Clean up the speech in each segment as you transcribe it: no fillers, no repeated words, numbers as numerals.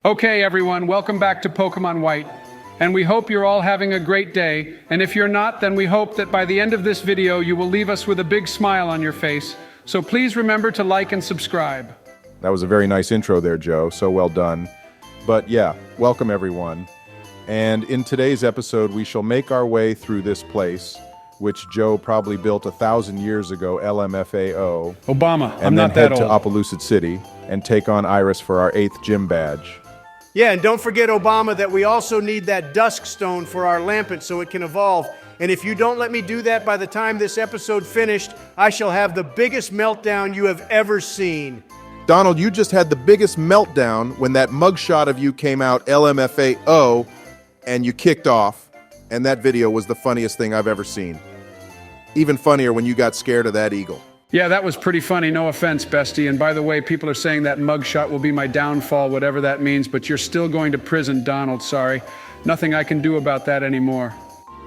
Okay, everyone, welcome back to Pokemon White. And we hope you're all having a great day. And if you're not, then we hope that by the end of this video, you will leave us with a big smile on your face. So please remember to like and subscribe. That was a very nice intro there, Joe. So well done. But yeah, welcome everyone. And in today's episode, we shall make our way through this place, which Joe probably built 1,000 years ago, LMFAO. Obama, and I'm then not that head to old. Opelucid City and take on Iris for our 8th gym badge. Yeah, and don't forget, Obama, that we also need that dusk stone for our lampet so it can evolve. And if you don't let me do that by the time this episode finished, I shall have the biggest meltdown you have ever seen. Donald, you just had the biggest meltdown when that mugshot of you came out, LMFAO, and you kicked off. And that video was the funniest thing I've ever seen. Even funnier when you got scared of that eagle. Yeah, that was pretty funny, no offense, bestie. And by the way, people are saying that mugshot will be my downfall, whatever that means, but you're still going to prison, Donald, sorry. Nothing I can do about that anymore.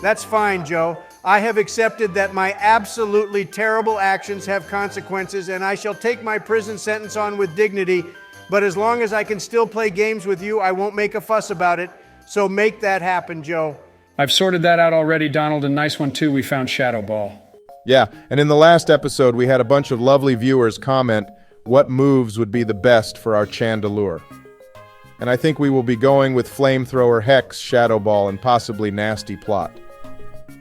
That's fine, Joe. I have accepted that my absolutely terrible actions have consequences, and I shall take my prison sentence on with dignity. But as long as I can still play games with you, I won't make a fuss about it. So make that happen, Joe. I've sorted that out already, Donald, and nice one too, we found Shadow Ball. Yeah, and in the last episode, we had a bunch of lovely viewers comment what moves would be the best for our Chandelure. And I think we will be going with Flamethrower, Hex, Shadow Ball, and possibly Nasty Plot.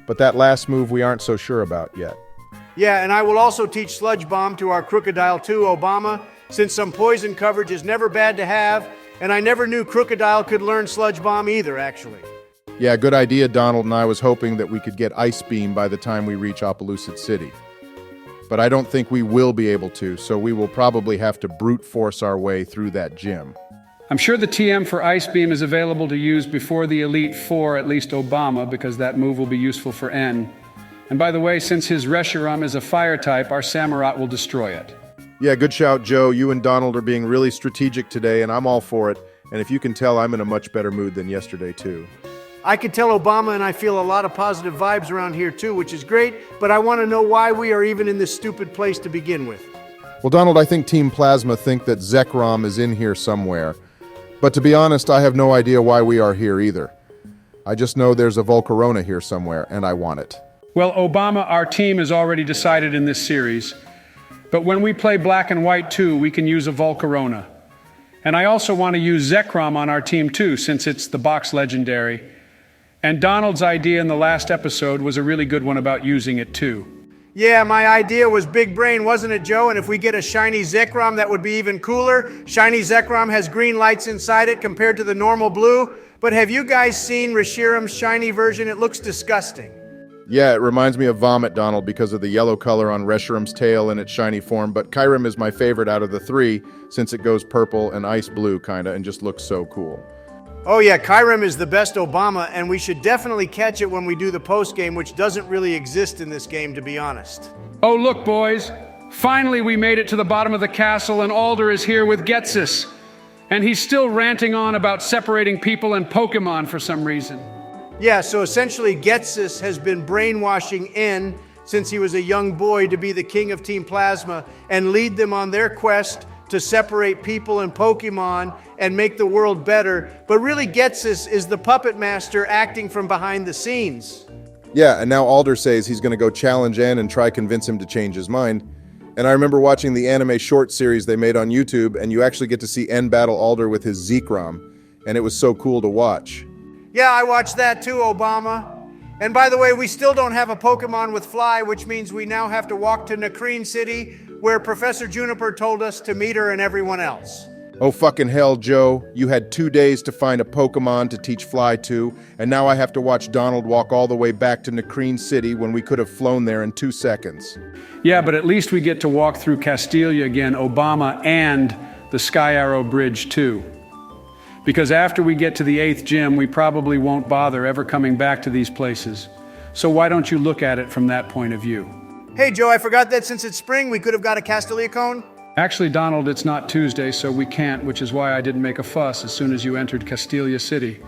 But that last move we aren't so sure about yet. Yeah, and I will also teach Sludge Bomb to our Crocodile too, Obama, since some poison coverage is never bad to have, and I never knew Crocodile could learn Sludge Bomb either, actually. Yeah, good idea, Donald, and I was hoping that we could get Ice Beam by the time we reach Opelucid City. But I don't think we will be able to, so we will probably have to brute force our way through that gym. I'm sure the TM for Ice Beam is available to use before the Elite Four, at least Obama, because that move will be useful for N. And by the way, since his Reshiram is a fire type, our Samurott will destroy it. Yeah, good shout, Joe. You and Donald are being really strategic today, and I'm all for it. And if you can tell, I'm in a much better mood than yesterday, too. I can tell Obama and I feel a lot of positive vibes around here too, which is great, but I want to know why we are even in this stupid place to begin with. Well, Donald, I think Team Plasma think that Zekrom is in here somewhere. But to be honest, I have no idea why we are here either. I just know there's a Volcarona here somewhere, and I want it. Well, Obama, our team is already decided in this series. But when we play Black and White too, we can use a Volcarona. And I also want to use Zekrom on our team too, since it's the box legendary. And Donald's idea in the last episode was a really good one about using it too. Yeah, my idea was big brain, wasn't it, Joe? And if we get a shiny Zekrom, that would be even cooler. Shiny Zekrom has green lights inside it compared to the normal blue. But have you guys seen Reshiram's shiny version? It looks disgusting. Yeah, it reminds me of vomit, Donald, because of the yellow color on Reshiram's tail in its shiny form, but Kyurem is my favorite out of the three, since it goes purple and ice blue, kinda, and just looks so cool. Oh yeah, Kyurem is the best Obama, and we should definitely catch it when we do the post-game, which doesn't really exist in this game, to be honest. Oh, look, boys. Finally, we made it to the bottom of the castle, and Alder is here with Getsis. And he's still ranting on about separating people and Pokemon for some reason. Yeah, so essentially Getsis has been brainwashing N since he was a young boy to be the king of Team Plasma and lead them on their quest to separate people and Pokemon and make the world better. But really Getsis is the puppet master acting from behind the scenes. Yeah, and now Alder says he's gonna go challenge N and try convince him to change his mind. And I remember watching the anime short series they made on YouTube, and you actually get to see N battle Alder with his Zekrom, and it was so cool to watch. Yeah, I watched that too, Obama. And by the way, we still don't have a Pokemon with Fly, which means we now have to walk to Necrene City, where Professor Juniper told us to meet her and everyone else. Oh fucking hell, Joe. You had 2 days to find a Pokemon to teach Fly to, and now I have to watch Donald walk all the way back to Necrene City when we could have flown there in 2 seconds. Yeah, but at least we get to walk through Castelia again, Obama, and the Sky Arrow Bridge too. Because after we get to the 8th gym, we probably won't bother ever coming back to these places. So why don't you look at it from that point of view? Hey Joe, I forgot that since it's spring, we could have got a Castelia cone. Actually, Donald, it's not Tuesday, so we can't, which is why I didn't make a fuss as soon as you entered Castelia City.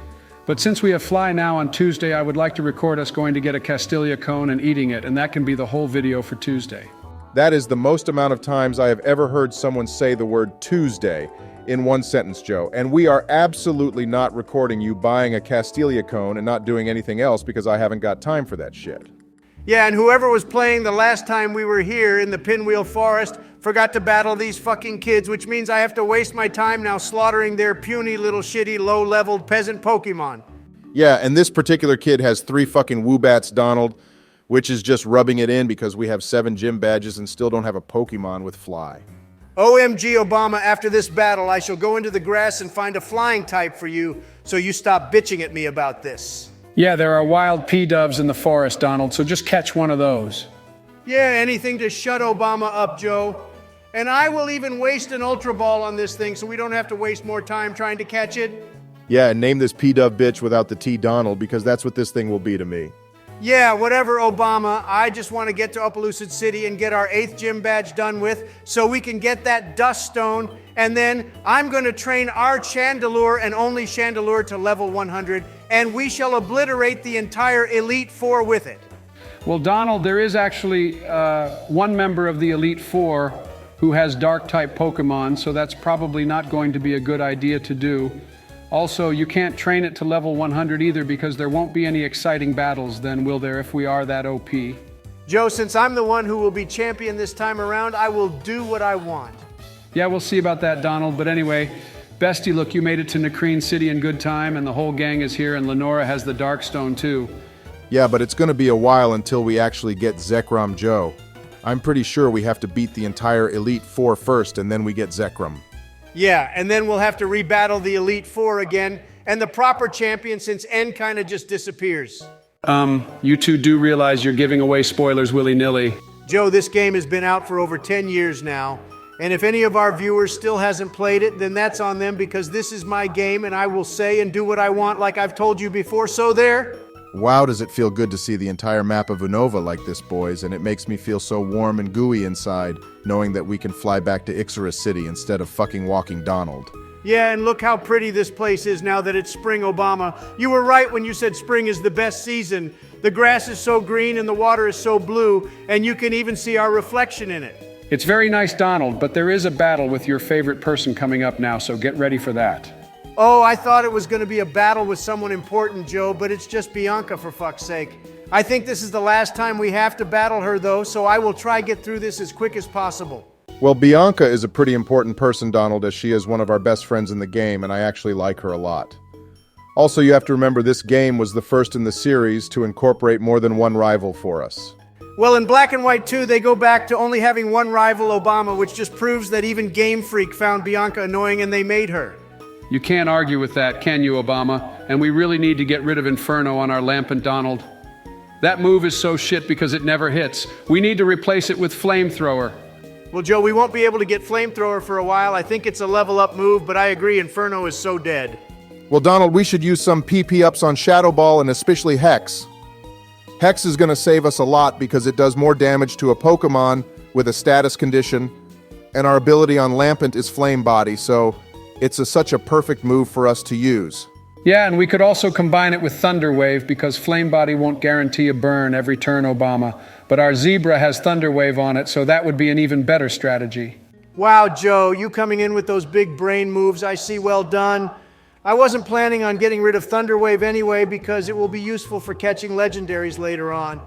But since we have Fly now on Tuesday, I would like to record us going to get a Castelia cone and eating it, and that can be the whole video for Tuesday. That is the most amount of times I have ever heard someone say the word Tuesday, in one sentence, Joe. And we are absolutely not recording you buying a Castelia cone and not doing anything else because I haven't got time for that shit. Yeah, and whoever was playing the last time we were here in the Pinwheel Forest forgot to battle these fucking kids, which means I have to waste my time now slaughtering their puny little shitty low-leveled peasant Pokemon. Yeah, and this particular kid has 3 fucking Woobats, Donald, which is just rubbing it in because we have 7 gym badges and still don't have a Pokemon with Fly. OMG, Obama, after this battle, I shall go into the grass and find a flying type for you, so you stop bitching at me about this. Yeah, there are wild P-doves in the forest, Donald, so just catch one of those. Yeah, anything to shut Obama up, Joe. And I will even waste an Ultra Ball on this thing so we don't have to waste more time trying to catch it. Yeah, and name this P-Dove bitch without the T Donald because that's what this thing will be to me. Yeah, whatever, Obama. I just want to get to Opelucid City and get our 8th gym badge done with so we can get that dust stone. And then I'm going to train our Chandelure and only Chandelure to level 100, and we shall obliterate the entire Elite Four with it. Well, Donald, there is actually one member of the Elite Four who has Dark-type Pokemon, so that's probably not going to be a good idea to do. Also, you can't train it to level 100 either because there won't be any exciting battles then, will there, if we are that OP? Joe, since I'm the one who will be champion this time around, I will do what I want. Yeah, we'll see about that, Donald. But anyway, Bestie, look, you made it to Necrene City in good time, and the whole gang is here, and Lenora has the Darkstone too. Yeah, but it's going to be a while until we actually get Zekrom Joe. I'm pretty sure we have to beat the entire Elite Four first, and then we get Zekrom. Yeah, and then we'll have to rebattle the Elite Four again, and the proper champion since N kind of just disappears. You two do realize you're giving away spoilers willy-nilly. Joe, this game has been out for over 10 years now, and if any of our viewers still hasn't played it, then that's on them because this is my game and I will say and do what I want like I've told you before, so there. Wow, does it feel good to see the entire map of Unova like this, boys, and it makes me feel so warm and gooey inside, knowing that we can fly back to Ixorus City instead of fucking walking Donald. Yeah, and look how pretty this place is now that it's spring, Obama. You were right when you said spring is the best season. The grass is so green and the water is so blue, and you can even see our reflection in it. It's very nice, Donald, but there is a battle with your favorite person coming up now, so get ready for that. Oh, I thought it was going to be a battle with someone important, Joe, but it's just Bianca, for fuck's sake. I think this is the last time we have to battle her, though, so I will try get through this as quick as possible. Well, Bianca is a pretty important person, Donald, as she is one of our best friends in the game, and I actually like her a lot. Also, you have to remember this game was the first in the series to incorporate more than one rival for us. Well, in Black and White 2, they go back to only having one rival, Obama, which just proves that even Game Freak found Bianca annoying and they made her. You can't argue with that, can you, Obama? And we really need to get rid of Inferno on our Lampent Donald. That move is so shit because it never hits. We need to replace it with Flamethrower. Well, Joe, we won't be able to get Flamethrower for a while. I think it's a level-up move, but I agree Inferno is so dead. Well, Donald, we should use some PP ups on Shadow Ball and especially Hex. Hex is going to save us a lot because it does more damage to a Pokemon with a status condition, and our ability on Lampent is Flame Body, so it's such a perfect move for us to use. Yeah, and we could also combine it with Thunder Wave because Flame Body won't guarantee a burn every turn, Obama. But our Zebra has Thunder Wave on it, so that would be an even better strategy. Wow, Joe, you coming in with those big brain moves, I see, well done. I wasn't planning on getting rid of Thunder Wave anyway because it will be useful for catching legendaries later on.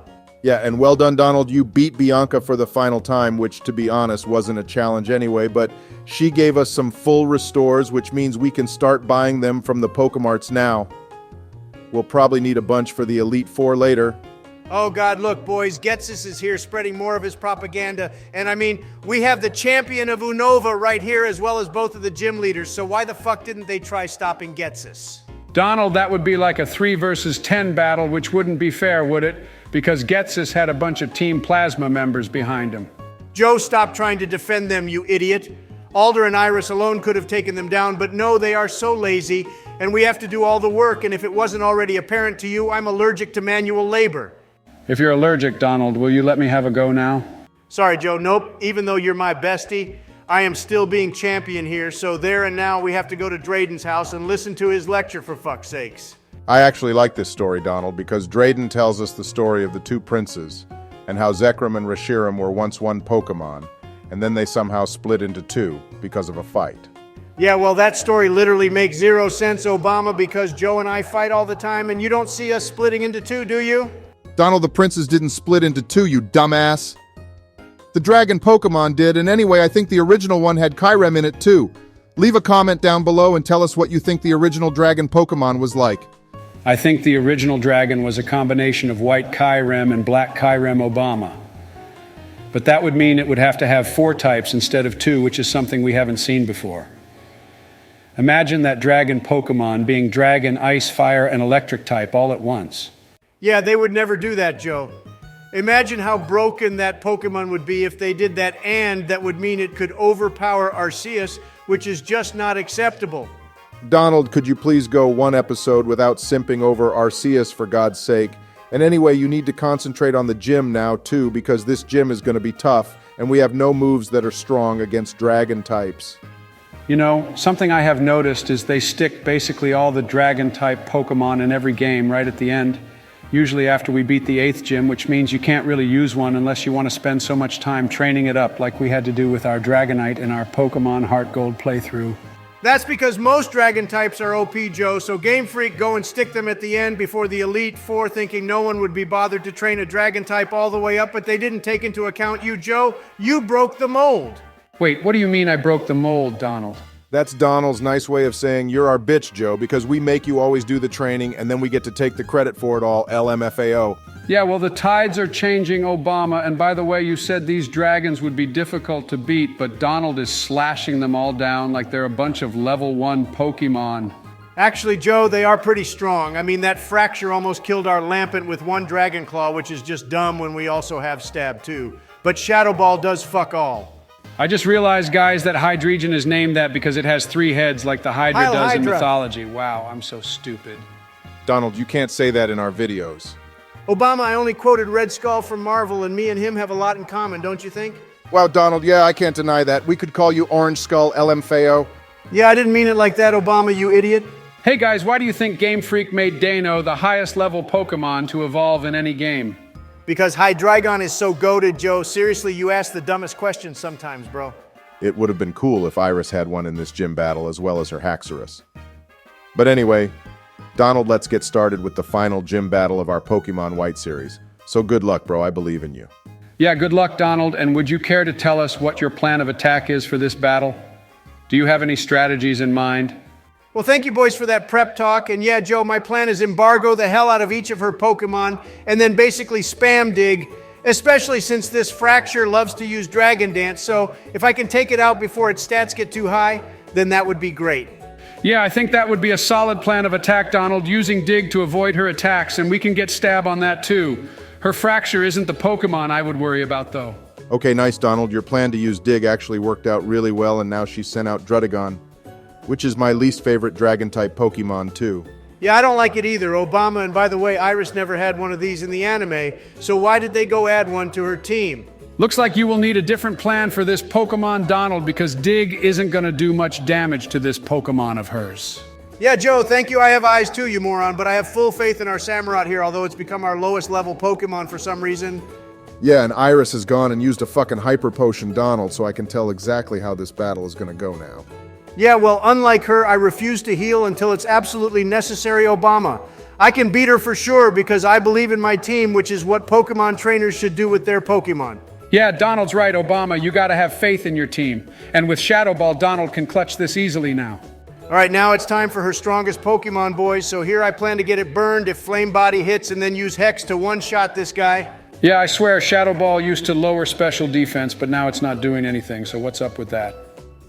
Yeah, and well done, Donald. You beat Bianca for the final time, which, to be honest, wasn't a challenge anyway, but she gave us some full restores, which means we can start buying them from the Pokemarts now. We'll probably need a bunch for the Elite Four later. Oh God, look, boys, Getsus is here spreading more of his propaganda. And I mean, we have the champion of Unova right here as well as both of the gym leaders, so why the fuck didn't they try stopping Getsus? Donald, that would be like a 3 versus 10 battle, which wouldn't be fair, would it? Because Getsus had a bunch of Team Plasma members behind him. Joe, stop trying to defend them, you idiot. Alder and Iris alone could have taken them down, but no, they are so lazy, and we have to do all the work, and if it wasn't already apparent to you, I'm allergic to manual labor. If you're allergic, Donald, will you let me have a go now? Sorry, Joe, nope. Even though you're my bestie, I am still being champion here, so there and now we have to go to Drayden's house and listen to his lecture, for fuck's sakes. I actually like this story, Donald, because Drayden tells us the story of the two princes and how Zekrom and Reshiram were once one Pokemon, and then they somehow split into two because of a fight. Yeah, well, that story literally makes zero sense, Obama, because Joe and I fight all the time, and you don't see us splitting into two, do you? Donald, the princes didn't split into two, you dumbass. The dragon Pokemon did, and anyway, I think the original one had Cheren in it too. Leave a comment down below and tell us what you think the original dragon Pokemon was like. I think the original dragon was a combination of white Cheren and black Cheren Obama. But that would mean it would have to have 4 types instead of 2, which is something we haven't seen before. Imagine that dragon Pokemon being dragon, ice, fire, and electric type all at once. Yeah, they would never do that, Joe. Imagine how broken that Pokemon would be if they did that, and that would mean it could overpower Arceus, which is just not acceptable. Donald, could you please go one episode without simping over Arceus for God's sake? And anyway, you need to concentrate on the gym now too, because this gym is going to be tough, and we have no moves that are strong against dragon types. You know, something I have noticed is they stick basically all the dragon-type Pokemon in every game right at the end, usually after we beat the 8th gym, which means you can't really use one unless you want to spend so much time training it up like we had to do with our Dragonite in our Pokemon Heart Gold playthrough. That's because most dragon types are OP, Joe, so Game Freak go and stick them at the end before the Elite Four, thinking no one would be bothered to train a dragon type all the way up, but they didn't take into account you, Joe. You broke the mold. Wait, what do you mean I broke the mold, Donald? That's Donald's nice way of saying you're our bitch, Joe, because we make you always do the training and then we get to take the credit for it all, LMFAO. Yeah, well, the tides are changing, Obama, and by the way, you said these dragons would be difficult to beat, but Donald is slashing them all down like they're a bunch of level 1 Pokemon. Actually, Joe, they are pretty strong. I mean, that fracture almost killed our Lampent with 1 Dragon Claw, which is just dumb when we also have Stab too. But Shadow Ball does fuck all. I just realized, guys, that Hydreigon is named that because it has 3 heads like the Hydra Heil does in Hydra. mythology. Wow, I'm so stupid. Donald, you can't say that in our videos. Obama, I only quoted Red Skull from Marvel, and me and him have a lot in common, don't you think? Wow, Donald, yeah, I can't deny that. We could call you Orange Skull LMFAO. Yeah, I didn't mean it like that, Obama, you idiot. Hey guys, why do you think Game Freak made Dano the highest level Pokemon to evolve in any game? Because Hydreigon is so goated, Joe. Seriously, you ask the dumbest questions sometimes, bro. It would have been cool if Iris had one in this gym battle as well as her Haxorus. But anyway, Donald, let's get started with the final gym battle of our Pokemon White series. So good luck, bro. I believe in you. Yeah, good luck, Donald, and would you care to tell us what your plan of attack is for this battle? Do you have any strategies in mind? Well, thank you, boys, for that prep talk. And yeah, Joe, my plan is embargo the hell out of each of her Pokemon and then basically spam dig, especially since this Fracture loves to use Dragon Dance. So if I can take it out before its stats get too high, then that would be great. Yeah, I think that would be a solid plan of attack, Donald, using Dig to avoid her attacks, and we can get Stab on that too. Her Fracture isn't the Pokemon I would worry about, though. Okay, nice, Donald. Your plan to use Dig actually worked out really well, and now she sent out Druddigon, which is my least favorite Dragon-type Pokemon, too. Yeah, I don't like it either, Obama. And by the way, Iris never had one of these in the anime, so why did they go add one to her team? Looks like you will need a different plan for this Pokemon, Donald, because Dig isn't going to do much damage to this Pokemon of hers. Yeah, Joe, thank you. I have eyes too, you moron, but I have full faith in our Samurott here, although it's become our lowest level Pokemon for some reason. Yeah, and Iris has gone and used a fucking Hyper Potion, Donald, so I can tell exactly how this battle is gonna go now. Yeah, well, unlike her, I refuse to heal until it's absolutely necessary, Obama. I can beat her for sure because I believe in my team, which is what Pokemon trainers should do with their Pokemon. Yeah, Donald's right, Obama. You got to have faith in your team. And with Shadow Ball, Donald can clutch this easily now. All right, now it's time for her strongest Pokemon, boys. So here I plan to get it burned if Flame Body hits and then use Hex to one-shot this guy. Yeah, I swear, Shadow Ball used to lower special defense, but now it's not doing anything, so what's up with that?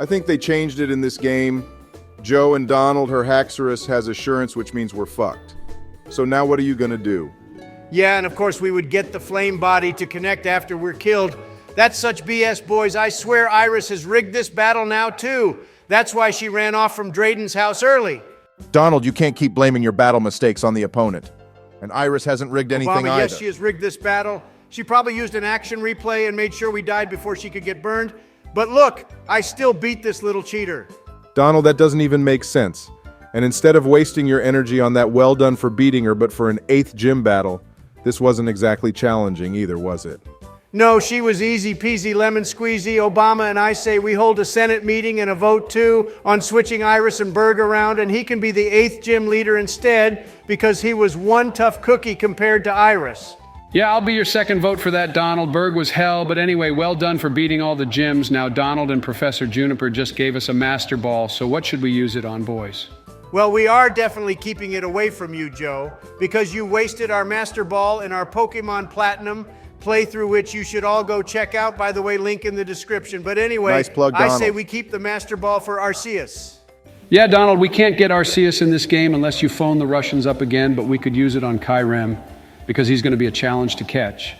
I think they changed it in this game. Joe and Donald, her Haxorus, has assurance, which means we're fucked. So now what are you gonna do? Yeah, and of course we would get the Flame Body to connect after we're killed. That's such BS, boys. I swear Iris has rigged this battle now, too. That's why she ran off from Drayden's house early. Donald, you can't keep blaming your battle mistakes on the opponent. And Iris hasn't rigged anything Obama, either. yes, she has rigged this battle. She probably used an action replay and made sure we died before she could get burned. But look, I still beat this little cheater. Donald, that doesn't even make sense. And instead of wasting your energy on that well done for beating her, but for an 8th gym battle, this wasn't exactly challenging either, was it? No, she was easy peasy lemon squeezy. Obama and I say we hold a Senate meeting and a vote too on switching Iris and Berg around, and he can be the 8th gym leader instead because he was one tough cookie compared to Iris. Yeah, I'll be your second vote for that, Donald. Berg was hell, but anyway, well done for beating all the gyms. Now Donald and Professor Juniper just gave us a master ball, so what should we use it on, boys? Well, we are definitely keeping it away from you, Joe, because you wasted our master ball in our Pokemon Platinum playthrough, which you should all go check out. By the way, link in the description. But anyway, Nice plug, I Donald. say we keep the master ball for Arceus. Yeah, Donald, we can't get Arceus in this game unless you phone the Russians up again, but we could use it on Cheren because he's going to be a challenge to catch.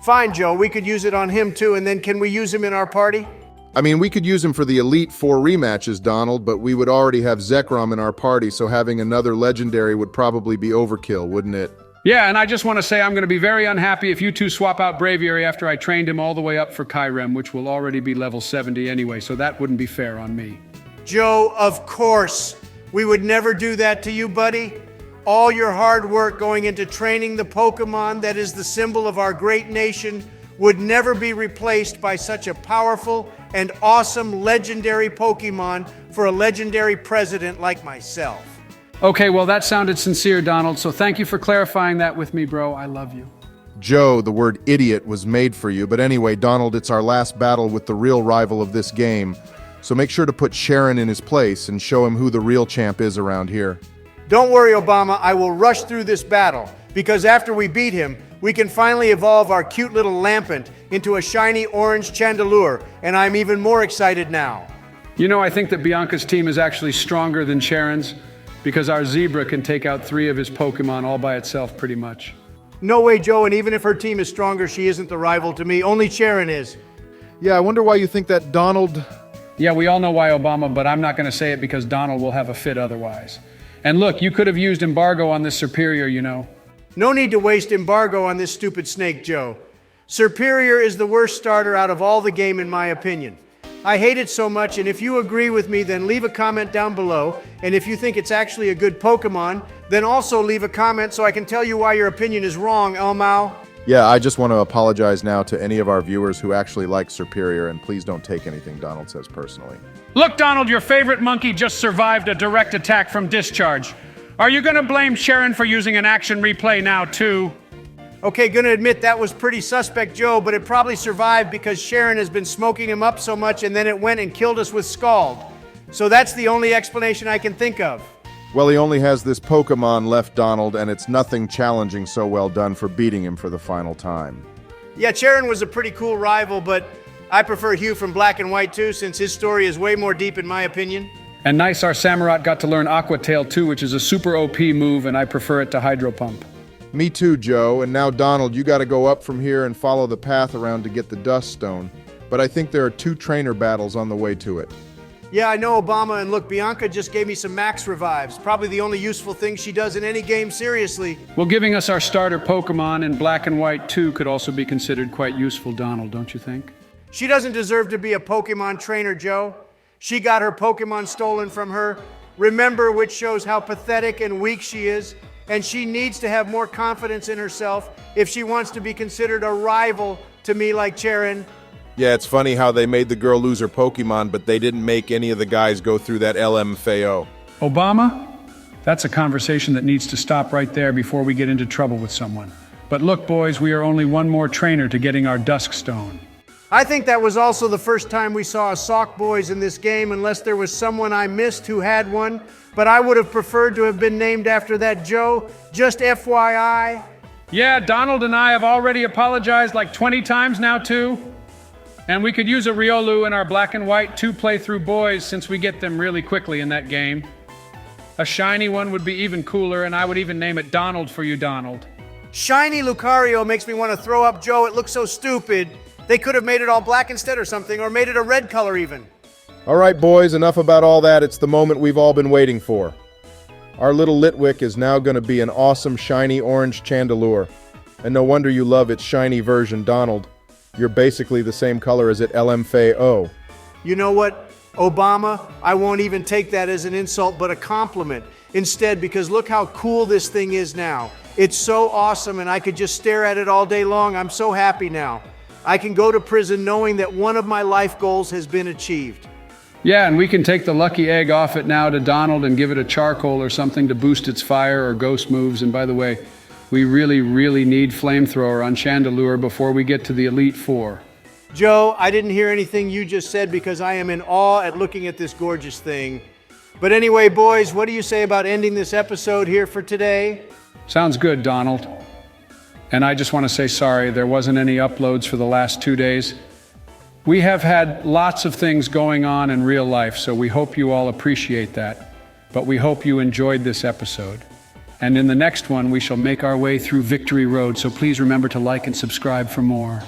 Fine, Joe, we could use it on him too, and then can we use him in our party? I mean, we could use him for the Elite Four rematches, Donald, but we would already have Zekrom in our party, so having another legendary would probably be overkill, wouldn't it? Yeah, and I just want to say I'm going to be very unhappy if you two swap out Braviary after I trained him all the way up for Cheren, which will already be level 70 anyway, so that wouldn't be fair on me. Joe, of course. We would never do that to you, buddy. All your hard work going into training the Pokemon that is the symbol of our great nation would never be replaced by such a powerful and awesome legendary Pokemon for a legendary president like myself. Okay, well, that sounded sincere, Donald, so thank you for clarifying that with me, bro. I love you. Joe, the word idiot was made for you, but anyway, Donald, it's our last battle with the real rival of this game, so make sure to put Cheren in his place and show him who the real champ is around here. Don't worry, Obama, I will rush through this battle, because after we beat him, we can finally evolve our cute little Lampent into a shiny orange Chandelure, and I'm even more excited now. You know, I think that Bianca's team is actually stronger than Cheren's, because our Zebra can take out 3 of his Pokemon all by itself, pretty much. No way, Joe, and even if her team is stronger, she isn't the rival to me. Only Cheren is. Yeah, I wonder why you think that Donald... Yeah, we all know why, Obama, but I'm not going to say it because Donald will have a fit otherwise. And look, you could have used embargo on this Superior, you know. No need to waste embargo on this stupid snake, Joe. Superior is the worst starter out of all the game, in my opinion. I hate it so much, and if you agree with me, then leave a comment down below. And if you think it's actually a good Pokemon, then also leave a comment so I can tell you why your opinion is wrong, Elmao. Yeah, I just want to apologize now to any of our viewers who actually like Superior, and please don't take anything Donald says personally. Look, Donald, your favorite monkey just survived a direct attack from discharge. Are you going to blame Cheren for using an action replay now, too? Okay, gonna admit that was pretty suspect, Joe, but it probably survived because Cheren has been smoking him up so much and then it went and killed us with Scald. So that's the only explanation I can think of. Well, he only has this Pokemon left, Donald, and it's nothing challenging, so well done for beating him for the final time. Yeah, Cheren was a pretty cool rival, but I prefer Hugh from Black and White too, since his story is way more deep in my opinion. And nice, our Samurott got to learn Aqua Tail too, which is a super OP move, and I prefer it to Hydro Pump. Me too, Joe, and now Donald, you gotta go up from here and follow the path around to get the Dust Stone, but I think there are 2 trainer battles on the way to it. Yeah, I know, Obama, and look, Bianca just gave me some max revives. Probably the only useful thing she does in any game, seriously. Well, giving us our starter Pokemon in Black and White too could also be considered quite useful, Donald, don't you think? She doesn't deserve to be a Pokemon trainer, Joe. She got her Pokemon stolen from her. Remember, which shows how pathetic and weak she is. And she needs to have more confidence in herself if she wants to be considered a rival to me like Cheren. Yeah, it's funny how they made the girl lose her Pokemon, but they didn't make any of the guys go through that LMFAO. Obama? That's a conversation that needs to stop right there before we get into trouble with someone. But look, boys, we are only one more trainer to getting our Dusk Stone. I think that was also the first time we saw a Sock Boys in this game, unless there was someone I missed who had one. But I would have preferred to have been named after that, Joe. Just FYI. Yeah, Donald and I have already apologized like 20 times now, too. And we could use a Riolu in our Black and White 2 playthrough boys since we get them really quickly in that game. A shiny one would be even cooler, and I would even name it Donald for you, Donald. Shiny Lucario makes me want to throw up, Joe. It looks so stupid. They could have made it all black instead or something, or made it a red color even. All right, boys, enough about all that. It's the moment we've all been waiting for. Our little Litwick is now going to be an awesome shiny orange Chandelure. And no wonder you love its shiny version, Donald. You're basically the same color as it LMFAO. You know what, Obama? I won't even take that as an insult, but a compliment. Instead, because look how cool this thing is now. It's so awesome, and I could just stare at it all day long. I'm so happy now. I can go to prison knowing that one of my life goals has been achieved. Yeah, and we can take the lucky egg off it now to Donald and give it a charcoal or something to boost its fire or ghost moves. And by the way, we really need flamethrower on Chandelure before we get to the Elite Four. Joe, I didn't hear anything you just said because I am in awe at looking at this gorgeous thing. But anyway, boys, what do you say about ending this episode here for today? Sounds good, Donald. And I just want to say sorry, there wasn't any uploads for the last 2 days. We have had lots of things going on in real life, so we hope you all appreciate that. But we hope you enjoyed this episode. And in the next one, we shall make our way through Victory Road, so please remember to like and subscribe for more.